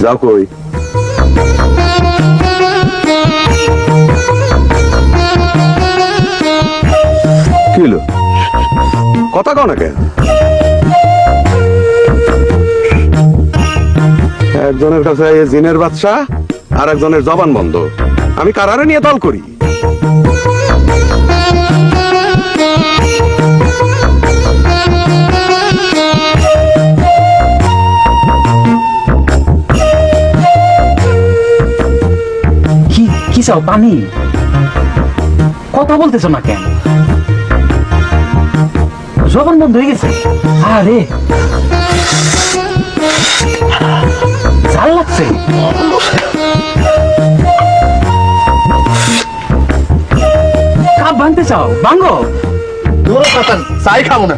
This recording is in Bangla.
যাও কই? কি হলো? কথা কও না কেন? একজনের কাছে এই জিনের বাচ্চা আর একজনের জবান বন্ধ। আমি কারারে নিয়ে দল করি? কি কি চাও? পানি? কথা বলতেছো না কেন? জবান বন্ধ হয়ে গেছে? আরে ঝাল লাগছে। কাপ ভাঙতে চাও? ভাঙো। তোর কথা চাই খাবো না।